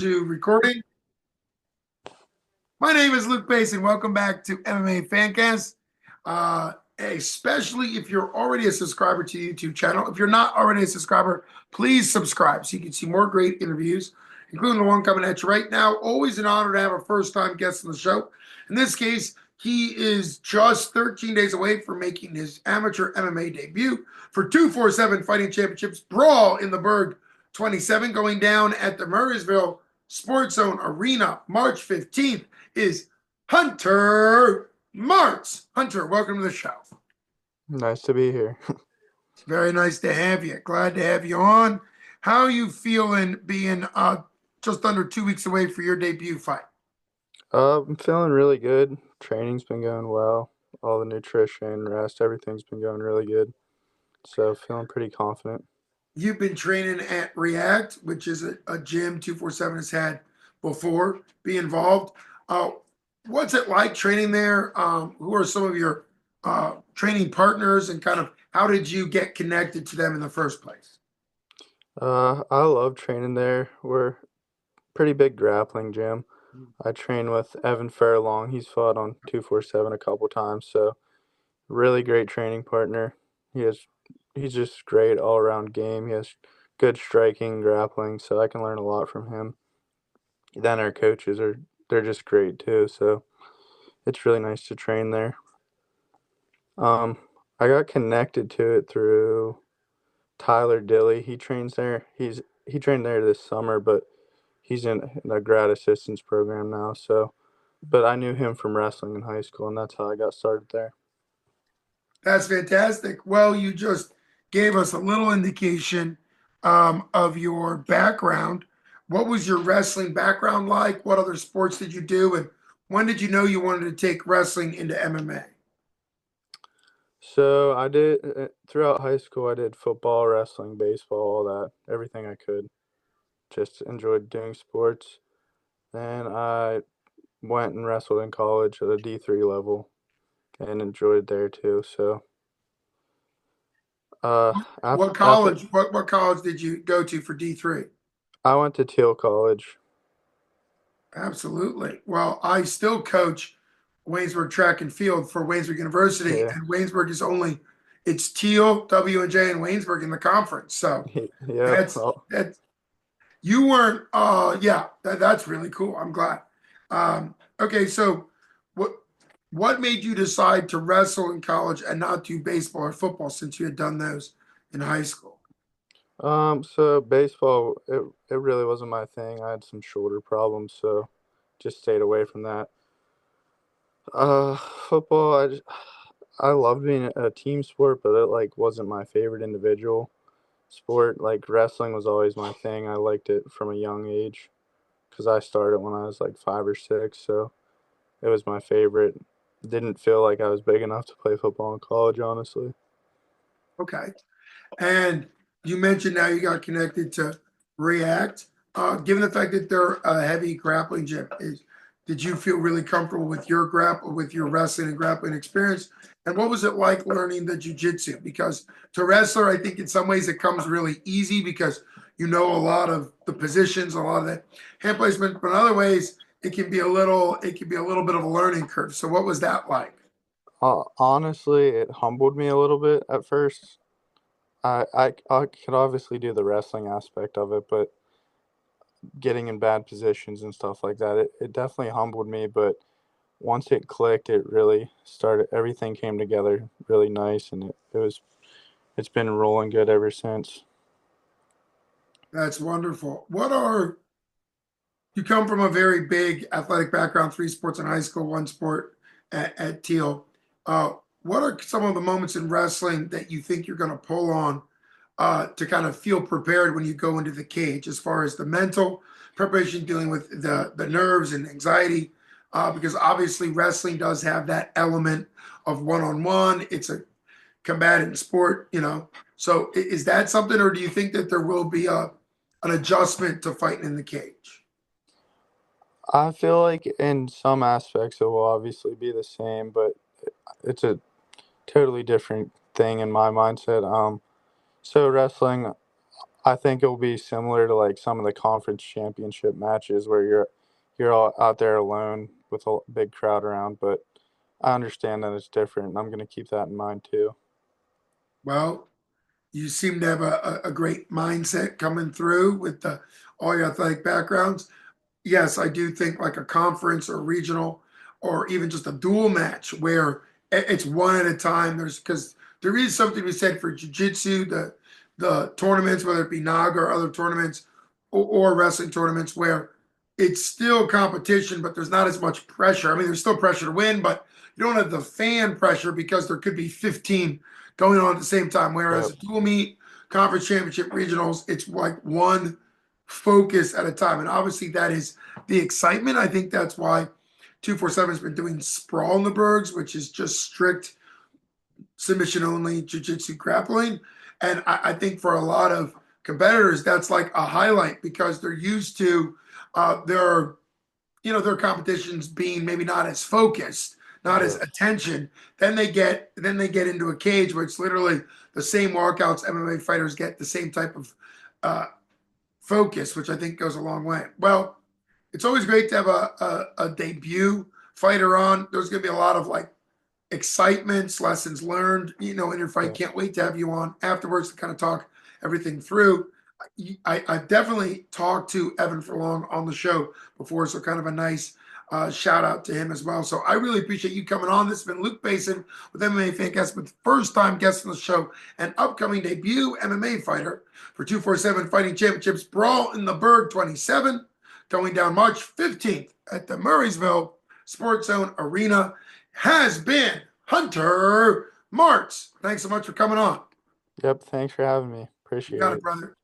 To recording. My name is Luke Pace, and welcome back to MMA Fancast. Especially if you're already a subscriber to the YouTube channel. If you're not already a subscriber, please subscribe so you can see more great interviews, including the one coming at you right now. Always an honor to have a first-time guest on the show. In this case, he is just 13 days away from making his amateur MMA debut for 247 Fighting Championships Brawl in the Burgh 27, going down at the Murrysville Sportzone Arena March 15th is Hunter Martz. Hunter, welcome to the show. Nice to be here. It's very nice to have you. Glad to have you on. How are you feeling being just under 2 weeks away for your debut fight? I'm feeling really good. Training's been going well. All the nutrition, rest, everything's been going really good. So feeling pretty confident. You've been training at REAKT, which is a gym 247 has had before. Be involved. What's it like training there? Who are some of your training partners, and kind of how did you get connected to them in the first place? I love training there. We're a pretty big grappling gym. I train with Evan Fairlong. He's fought on 247 a couple times, so really great training partner. He's just great all around game. He has good striking, grappling, so I can learn a lot from him. Then our coaches they're just great too, so it's really nice to train there. Um, I got connected to it through Tyler Dilly. He trains there. He trained there this summer, but he's in the grad assistance program now. So, but I knew him from wrestling in high school, and that's how I got started there. That's fantastic. Well, you just gave us a little indication of your background. What was your wrestling background like? What other sports did you do? And when did you know you wanted to take wrestling into MMA? So I did throughout high school. I did football, wrestling, baseball, all that, everything I could. Just enjoyed doing sports. Then I went and wrestled in college at a D3 level and enjoyed there too. So after What after college? What college did you go to for D3? I went to Teal College. Absolutely. Well, I still coach Waynesburg track and field for Waynesburg University, Yeah, and Waynesburg is only it's Teal, W and J, and Waynesburg in the conference. So yep. that's that. You weren't. Yeah, that's really cool. I'm glad. Okay, so what what made you decide to wrestle in college and not do baseball or football since you had done those in high school? So baseball, it really wasn't my thing. I had some shoulder problems, so just stayed away from that. Football, I loved being a team sport, but it like wasn't my favorite individual sport. Like wrestling was always my thing. I liked it from a young age because I started when I was like 5 or 6, so it was my favorite. Didn't feel like I was big enough to play football in college, honestly. Okay. And you mentioned now you got connected to React. Given the fact that they're a heavy grappling gym, did you feel really comfortable with your wrestling and grappling experience? And what was it like learning the jujitsu? Because to wrestler, I think in some ways it comes really easy because you know a lot of the positions, a lot of the hand placement, but in other ways it can be a little bit of a learning curve. So what was that like? Honestly, it humbled me a little bit at first. I could obviously do the wrestling aspect of it, but getting in bad positions and stuff like that, it definitely humbled me. But once it clicked, it really started. Everything came together really nice, and it's been rolling good ever since. That's wonderful. You come from a very big athletic background, three sports in high school, one sport at Teal. What are some of the moments in wrestling that you think you're going to pull on to kind of feel prepared when you go into the cage, as far as the mental preparation, dealing with the nerves and anxiety? Because obviously wrestling does have that element of one-on-one. It's a combatant sport. So is that something, or do you think that there will be an adjustment to fighting in the cage? I feel like in some aspects it will obviously be the same, but it's a totally different thing in my mindset. So wrestling, I think it'll be similar to like some of the conference championship matches where you're all out there alone with a big crowd around, but I understand that it's different, and I'm going to keep that in mind too. Well, you seem to have a great mindset coming through with all your athletic backgrounds. Yes, I do think like a conference or regional or even just a dual match where it's one at a time. There's because there is something to be said for jujitsu, the tournaments, whether it be Naga or other tournaments or wrestling tournaments, where it's still competition, but there's not as much pressure. I mean, there's still pressure to win, but you don't have the fan pressure because there could be 15 going on at the same time. Whereas Yep. a dual meet, conference championship, regionals, it's like one focus at a time. And obviously that is the excitement. I think that's why 247 has been doing Sprawl in the Burghs, which is just strict submission only jiu-jitsu grappling. And I think for a lot of competitors, that's like a highlight because they're used to their competitions being maybe not as focused, not as Yep. attention. Then they get into a cage where it's literally the same workouts MMA fighters get, the same type of uh, focus, which I think goes a long way. Well, it's always great to have a debut fighter on. There's going to be a lot of like excitements, lessons learned, in your fight. Yep. Can't wait to have you on afterwards to kind of talk everything through. I've definitely talked to Evan Furlong on the show before, so kind of a nice shout out to him as well. So I really appreciate you coming on. This has been Luke Basin with MMA Fancast, with first time guest on the show and upcoming debut MMA fighter for 247 Fighting Championships Brawl in the Burgh 27, going down March 15th at the Murrysville Sportzone Arena, has been Hunter Martz. Thanks so much for coming on. Yep. Thanks for having me. You Appreciate got it, it. brother.